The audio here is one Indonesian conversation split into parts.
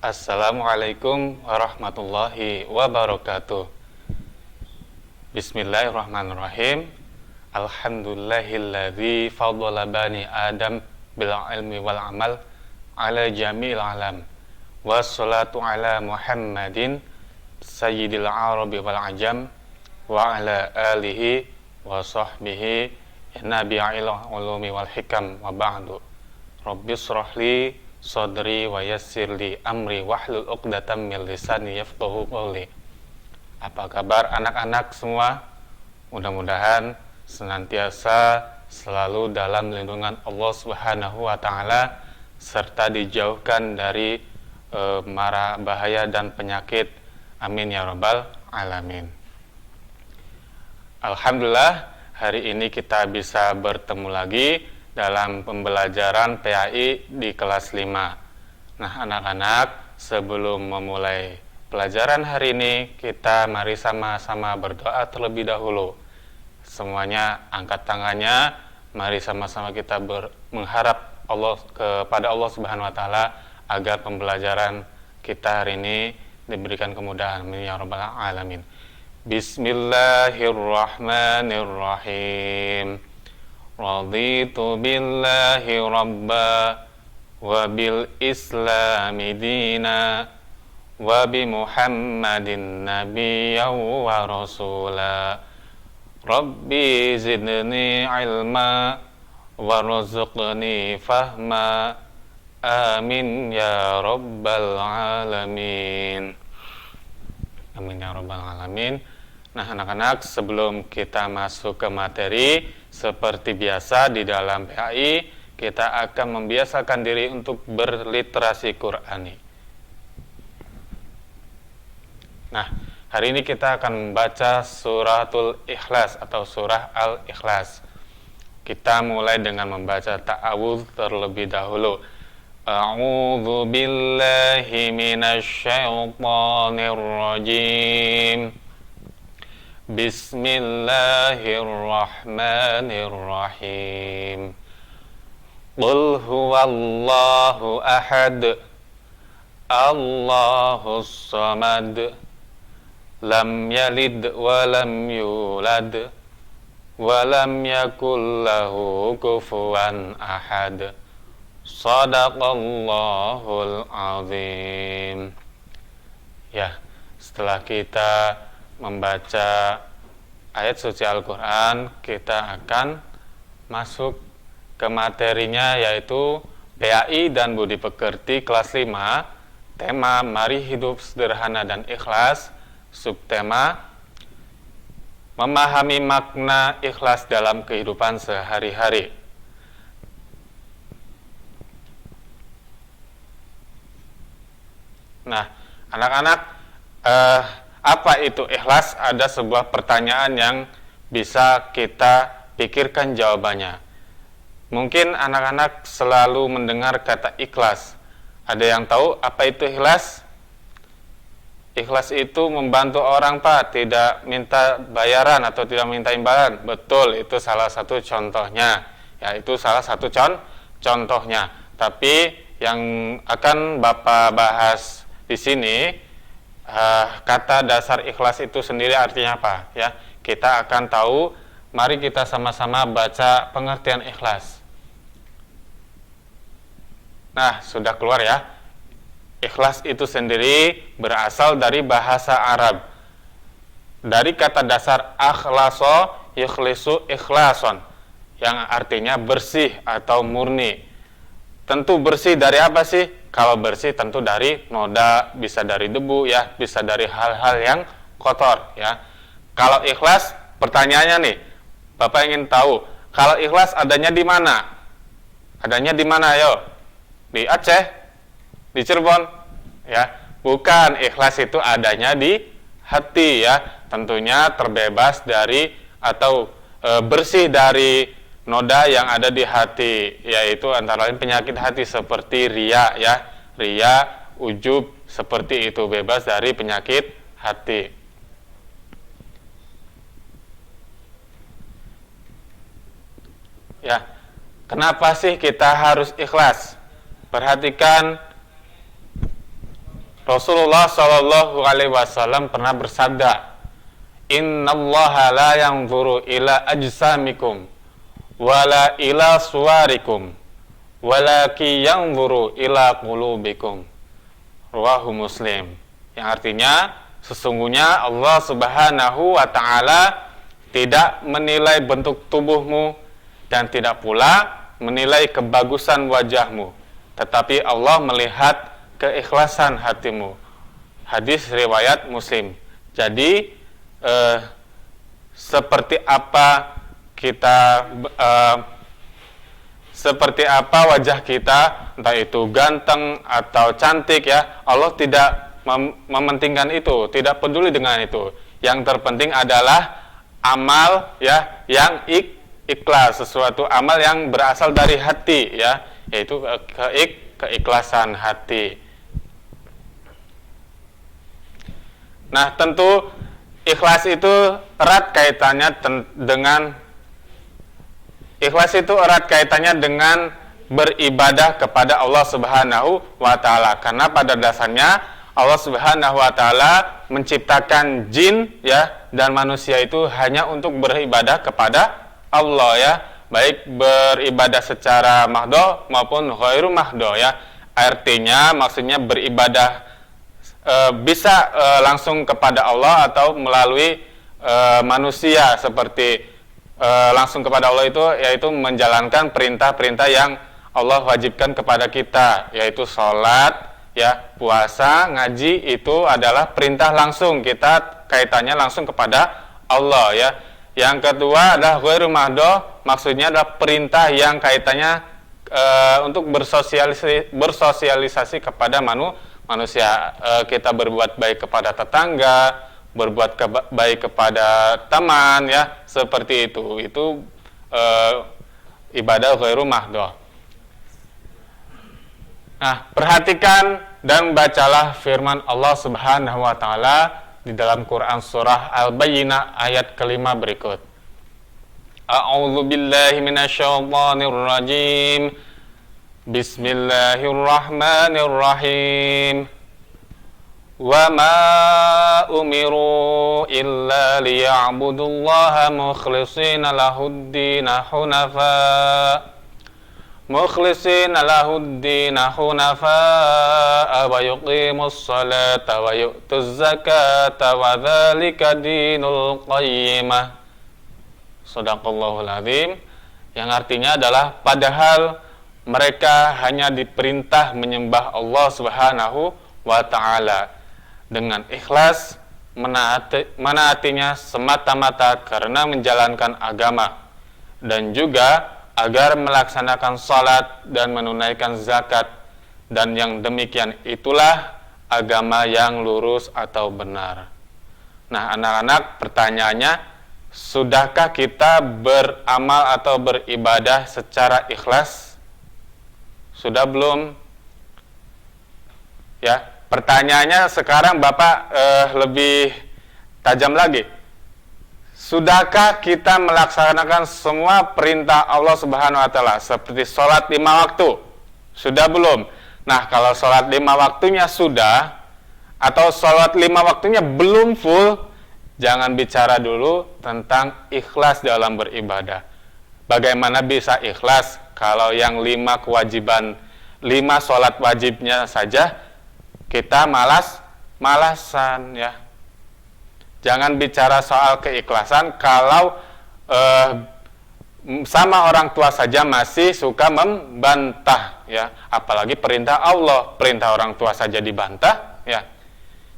Assalamualaikum warahmatullahi wabarakatuh. Bismillahirrahmanirrahim. Alhamdulillahilladzi faddala bani Adam bil ilmi wal amal ala jami'il alam. Wassalatu ala Muhammadin sayyidil arabi wal ajam wa ala alihi wa sahbihi nabi'il ulumi wal hikam wa ba'du. Rabbis shrahli sadri wa yassirli amri wahlul 'uqdatam min lisani yafqahu qawli. Apa kabar anak-anak semua? Mudah-mudahan senantiasa selalu dalam lindungan Allah Subhanahu wa taala serta dijauhkan dari mara bahaya dan penyakit. Amin ya rabbal alamin. Alhamdulillah, hari ini kita bisa bertemu lagi dalam pembelajaran PAI di kelas 5. Nah, anak-anak, sebelum memulai pelajaran hari ini, kita mari sama-sama berdoa terlebih dahulu. Semuanya angkat tangannya, mari sama-sama kita mengharap kepada Allah Subhanahu wa taala agar pembelajaran kita hari ini diberikan kemudahan. Amin ya rabbal alamin. Bismillahirrahmanirrahim. Raditu billahi rabba wa bil islami dina wa bi Muhammadin nabiyyan wa rasula. Rabbi zidni ilma warzuqni fahma. Amin ya rabbal alamin. Amin ya rabbal alamin. Nah, anak-anak, sebelum kita masuk ke materi, seperti biasa di dalam PAI, kita akan membiasakan diri untuk berliterasi Qur'ani. Nah, hari ini kita akan membaca suratul Ikhlas atau surah Al-Ikhlas. Kita mulai dengan membaca ta'awudz terlebih dahulu. A'udzu billahi minasy syaithanir rajim. Bismillahirrahmanirrahim. Qul huwallahu ahad, Allahus samad, lam yalid wa lam yulad, wa lam yakul lahu kufuwan ahad. Shadaqallahul azim. Ya, setelah kita membaca ayat suci Al-Quran, kita akan masuk ke materinya, yaitu PAI dan Budi Pekerti kelas 5. Tema Mari Hidup Sederhana dan Ikhlas. Subtema memahami makna ikhlas dalam kehidupan sehari-hari. Nah, anak-anak, apa itu ikhlas? Ada sebuah pertanyaan yang bisa kita pikirkan jawabannya. Mungkin anak-anak selalu mendengar kata ikhlas. Ada yang tahu apa itu ikhlas? Ikhlas itu membantu orang, Pak, tidak minta bayaran atau tidak minta imbalan. Betul, itu salah satu contohnya. Ya, itu salah satu contohnya. Tapi yang akan Bapak bahas di sini, kata dasar ikhlas itu sendiri artinya apa? Ya, kita akan tahu. Mari kita sama-sama baca pengertian ikhlas. Nah, sudah keluar ya. Ikhlas itu sendiri berasal dari bahasa Arab. Dari kata dasar akhlaso yukhlisu ikhlason, yang artinya bersih atau murni. Tentu bersih dari apa sih? Kalau bersih tentu dari noda, bisa dari debu ya, bisa dari hal-hal yang kotor ya. Kalau ikhlas, pertanyaannya nih, Bapak ingin tahu, kalau ikhlas adanya di mana? Adanya di mana, ayo? Di Aceh? Di Cirebon? Ya, bukan. Ikhlas itu adanya di hati ya. Tentunya terbebas dari atau bersih dari noda yang ada di hati, yaitu antara lain penyakit hati seperti riya ya, riya, ujub, seperti itu, bebas dari penyakit hati. Ya, kenapa sih kita harus ikhlas? Perhatikan Rasulullah Shallallahu Alaihi Wasallam pernah bersabda, Innallaha la yanzuru ila ajsamikum wala ila suwarikum walaki yanzuru ila qulubikum. Rawahu Muslim. Yang artinya sesungguhnya Allah Subhanahu wa taala tidak menilai bentuk tubuhmu dan tidak pula menilai kebagusan wajahmu, tetapi Allah melihat keikhlasan hatimu. Hadis riwayat Muslim. Jadi seperti apa wajah kita, entah itu ganteng atau cantik ya, Allah tidak mementingkan itu, tidak peduli dengan itu. Yang terpenting adalah amal ya yang ikhlas, sesuatu amal yang berasal dari hati ya, yaitu keikhlasan hati. Nah, tentu ikhlas itu erat kaitannya dengan beribadah kepada Allah Subhanahu wa taala. Karena pada dasarnya Allah Subhanahu wa taala menciptakan jin ya dan manusia itu hanya untuk beribadah kepada Allah ya, baik beribadah secara mahdo maupun ghairu mahdo ya. Artinya maksudnya beribadah bisa langsung kepada Allah atau melalui manusia, seperti langsung kepada Allah itu yaitu menjalankan perintah-perintah yang Allah wajibkan kepada kita, yaitu sholat ya, puasa, ngaji, itu adalah perintah langsung, kita kaitannya langsung kepada Allah ya. Yang kedua adalah ghairu mahdo, maksudnya adalah perintah yang kaitannya untuk bersosialisasi kepada manusia. Kita berbuat baik kepada tetangga, berbuat baik kepada teman ya, seperti itu ibadah ghairu mahdo. Nah, perhatikan dan bacalah firman Allah Subhanahu wa taala di dalam Quran surah Al-Bayyinah ayat kelima berikut. A'udzu billahi minasyaitonir rajim. Bismillahirrahmanirrahim. Wa ma umiru illa liya'budullaha mukhlishina lahud-din hunafa wa yuqimus salata wa yu'tuz zakata wa dzalika dinul qayyimah. Shadaqallahul azim. Yang artinya adalah padahal mereka hanya diperintah menyembah Allah Subhanahu wa ta'ala dengan ikhlas, menaatinya semata-mata karena menjalankan agama, dan juga agar melaksanakan salat dan menunaikan zakat, dan yang demikian itulah agama yang lurus atau benar. Nah, anak-anak, pertanyaannya, sudahkah kita beramal atau beribadah secara ikhlas? Sudah belum? Ya, pertanyaannya sekarang Bapak lebih tajam lagi. Sudahkah kita melaksanakan semua perintah Allah Subhanahu wa taala seperti sholat 5 waktu? Sudah belum? Nah, kalau sholat 5 waktunya sudah, atau sholat 5 waktunya belum full, jangan bicara dulu tentang ikhlas dalam beribadah. Bagaimana bisa ikhlas kalau yang 5 kewajiban, 5 sholat wajibnya saja kita malasan ya. Jangan bicara soal keikhlasan kalau sama orang tua saja masih suka membantah ya, apalagi perintah Allah, perintah orang tua saja dibantah ya.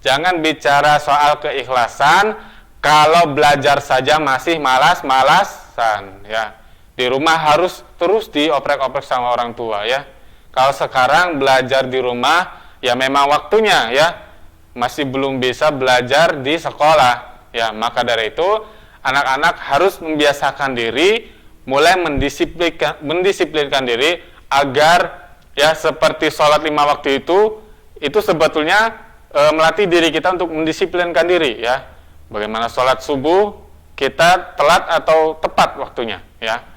Jangan bicara soal keikhlasan kalau belajar saja masih malas-malasan ya. Di rumah harus terus dioprek-oprek sama orang tua ya. Kalau sekarang belajar di rumah ya memang waktunya ya, masih belum bisa belajar di sekolah ya. Maka dari itu anak-anak harus membiasakan diri, mulai mendisiplinkan diri agar ya seperti sholat 5 waktu itu sebetulnya melatih diri kita untuk mendisiplinkan diri ya. Bagaimana sholat subuh kita telat atau tepat waktunya ya.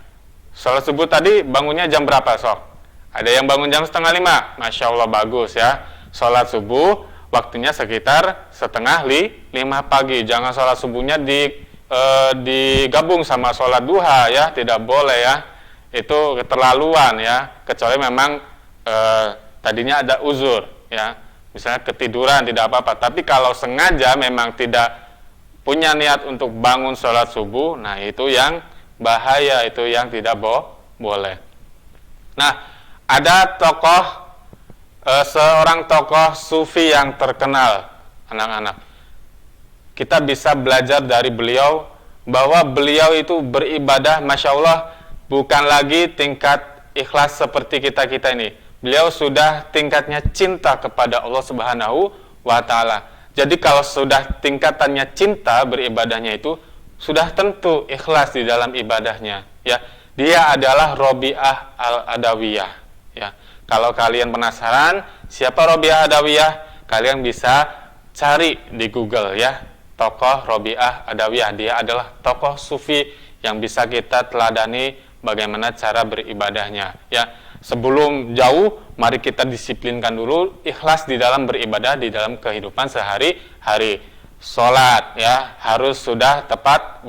Sholat subuh tadi bangunnya jam berapa sok? Ada yang bangun jam 4:30, Masya Allah bagus ya. Sholat subuh waktunya sekitar setengah 5 pagi. Jangan sholat subuhnya digabung sama sholat duha ya, tidak boleh ya. Itu keterlaluan ya, kecuali memang tadinya ada uzur ya, misalnya ketiduran tidak apa-apa. Tapi kalau sengaja memang tidak punya niat untuk bangun sholat subuh, nah itu yang bahaya, itu yang tidak boleh. Nah, ada seorang tokoh sufi yang terkenal, anak-anak. Kita bisa belajar dari beliau bahwa beliau itu beribadah, masya Allah, bukan lagi tingkat ikhlas seperti kita ini. Beliau sudah tingkatnya cinta kepada Allah Subhanahu wa Ta'ala. Jadi kalau sudah tingkatannya cinta beribadahnya itu, sudah tentu ikhlas di dalam ibadahnya. Ya, dia adalah Robi'ah al-Adawiyah. Ya, kalau kalian penasaran siapa Robi'ah Adawiyah, kalian bisa cari di Google ya, tokoh Robi'ah Adawiyah. Dia adalah tokoh sufi yang bisa kita teladani bagaimana cara beribadahnya. Ya, sebelum jauh, mari kita disiplinkan dulu ikhlas di dalam beribadah, di dalam kehidupan sehari-hari. Sholat ya harus sudah tepat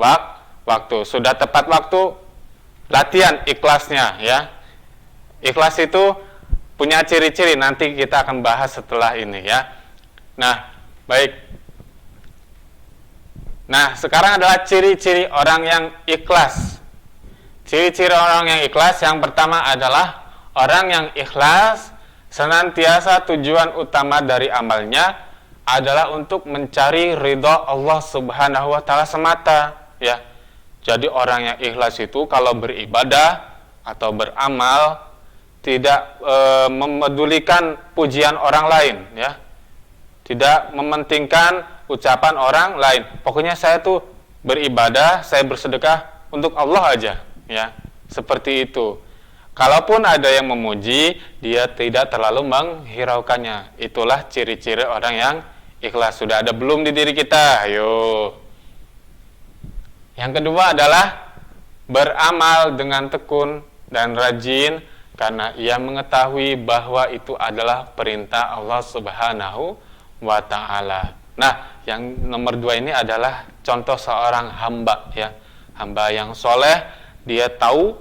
waktu. Sudah tepat waktu, latihan ikhlasnya ya. Ikhlas itu punya ciri-ciri, nanti kita akan bahas setelah ini ya. Nah, baik. Nah, sekarang adalah ciri-ciri orang yang ikhlas. Ciri-ciri orang yang ikhlas yang pertama adalah orang yang ikhlas senantiasa tujuan utama dari amalnya adalah untuk mencari ridha Allah Subhanahu wa Ta'ala semata ya. Jadi orang yang ikhlas itu kalau beribadah atau beramal tidak memedulikan pujian orang lain ya. Tidak mementingkan ucapan orang lain. Pokoknya saya tuh beribadah, saya bersedekah untuk Allah aja ya. Seperti itu. Kalaupun ada yang memuji, dia tidak terlalu menghiraukannya. Itulah ciri-ciri orang yang ikhlas. Sudah ada belum di diri kita? Ayo. Yang kedua adalah beramal dengan tekun dan rajin karena ia mengetahui bahwa itu adalah perintah Allah Subhanahu wa Ta'ala. Nah, yang nomor 2 ini adalah contoh seorang hamba ya. Hamba yang soleh, dia tahu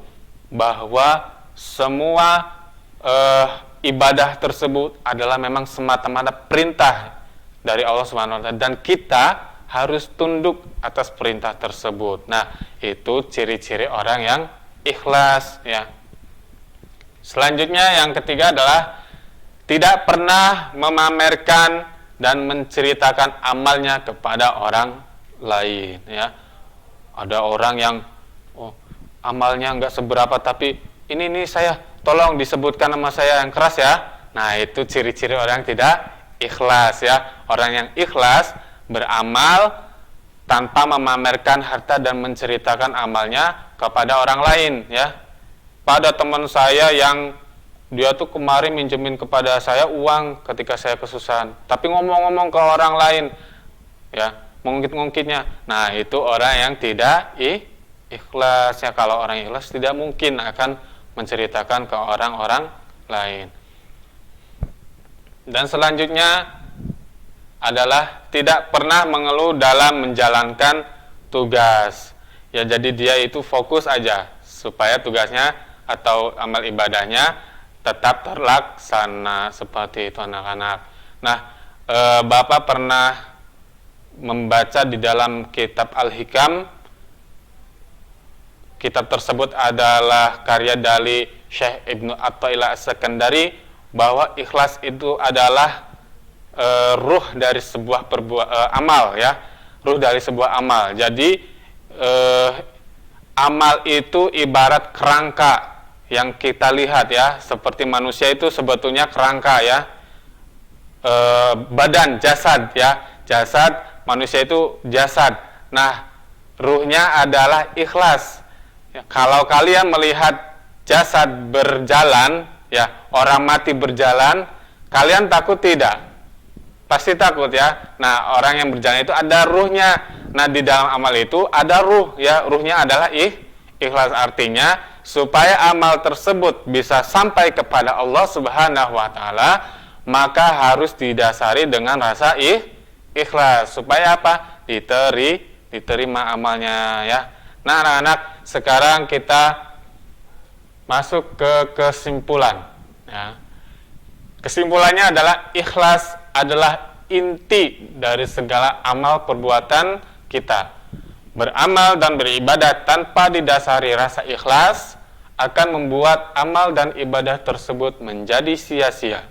bahwa semua ibadah tersebut adalah memang semata-mata perintah dari Allah Subhanahu wa Ta'ala, dan kita harus tunduk atas perintah tersebut. Nah, itu ciri-ciri orang yang ikhlas ya. Selanjutnya yang ketiga adalah tidak pernah memamerkan dan menceritakan amalnya kepada orang lain ya. Ada orang yang amalnya nggak seberapa, tapi ini saya tolong disebutkan nama saya yang keras ya. Nah, itu ciri-ciri orang yang tidak ikhlas ya. Orang yang ikhlas beramal tanpa memamerkan harta dan menceritakan amalnya kepada orang lain ya. Pada teman saya yang dia tuh kemarin minjemin kepada saya uang ketika saya kesusahan, tapi ngomong-ngomong ke orang lain ya, mengungkit-ungkitnya. Nah, itu orang yang tidak ikhlas ya. Kalau orang ikhlas tidak mungkin akan menceritakan ke orang-orang lain. Dan selanjutnya adalah tidak pernah mengeluh dalam menjalankan tugas ya. Jadi dia itu fokus aja supaya tugasnya atau amal ibadahnya tetap terlaksana. Seperti itu anak-anak. Nah, Bapak pernah membaca di dalam kitab Al-Hikam. Kitab tersebut adalah karya dari Syekh Ibnu Athaillah As-Sakandari, bahwa ikhlas itu adalah ruh dari sebuah amal ya. Ruh dari sebuah amal. Jadi amal itu ibarat kerangka yang kita lihat ya, seperti manusia itu sebetulnya kerangka ya, badan, jasad ya, jasad manusia itu jasad. Nah, ruhnya adalah ikhlas ya. Kalau kalian melihat jasad berjalan ya, orang mati berjalan, kalian takut tidak? Pasti takut ya. Nah, orang yang berjalan itu ada ruhnya. Nah, di dalam amal itu ada ruh ya, ruhnya adalah ikhlas. Artinya supaya amal tersebut bisa sampai kepada Allah Subhanahu wa Ta'ala, maka harus didasari dengan rasa ikhlas. Supaya apa? Diterima amalnya ya. Nah anak-anak, sekarang kita masuk ke kesimpulan ya. Kesimpulannya adalah ikhlas adalah inti dari segala amal perbuatan kita. Beramal dan beribadah tanpa didasari rasa ikhlas akan membuat amal dan ibadah tersebut menjadi sia-sia.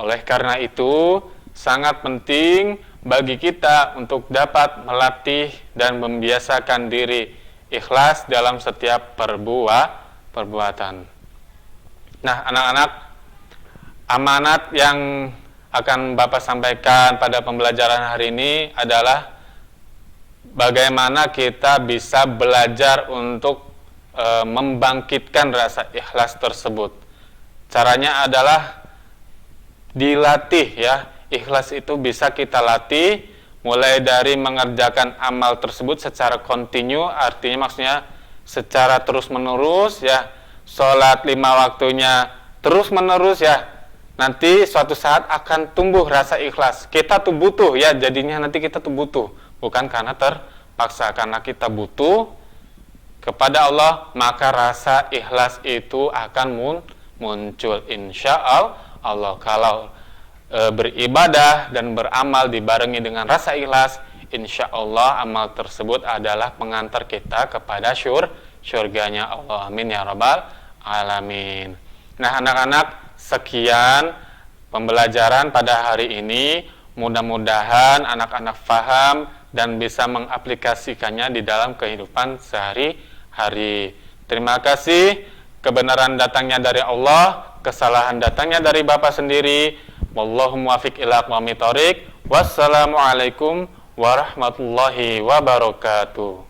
Oleh karena itu, sangat penting bagi kita untuk dapat melatih dan membiasakan diri ikhlas dalam setiap perbuatan. Nah, anak-anak, amanat yang akan Bapak sampaikan pada pembelajaran hari ini adalah bagaimana kita bisa belajar untuk membangkitkan rasa ikhlas tersebut. Caranya adalah dilatih ya. Ikhlas itu bisa kita latih mulai dari mengerjakan amal tersebut secara kontinu, artinya maksudnya secara terus-menerus ya. Sholat 5 waktunya terus-menerus ya. Nanti suatu saat akan tumbuh rasa ikhlas. Kita tuh butuh ya, jadinya nanti kita tuh butuh, bukan karena terpaksa, karena kita butuh kepada Allah, maka rasa ikhlas itu akan muncul insya Allah. Kalau beribadah dan beramal dibarengi dengan rasa ikhlas, insya Allah amal tersebut adalah pengantar kita kepada syurganya Allah. Amin ya rabbal alamin. Nah anak-anak, sekian pembelajaran pada hari ini. Mudah-mudahan anak-anak faham dan bisa mengaplikasikannya di dalam kehidupan sehari-hari. Terima kasih. Kebenaran datangnya dari Allah, kesalahan datangnya dari Bapak sendiri. Wallahu muwaffiq ila aqwamit thoriq. Wassalamualaikum warahmatullahi wabarakatuh.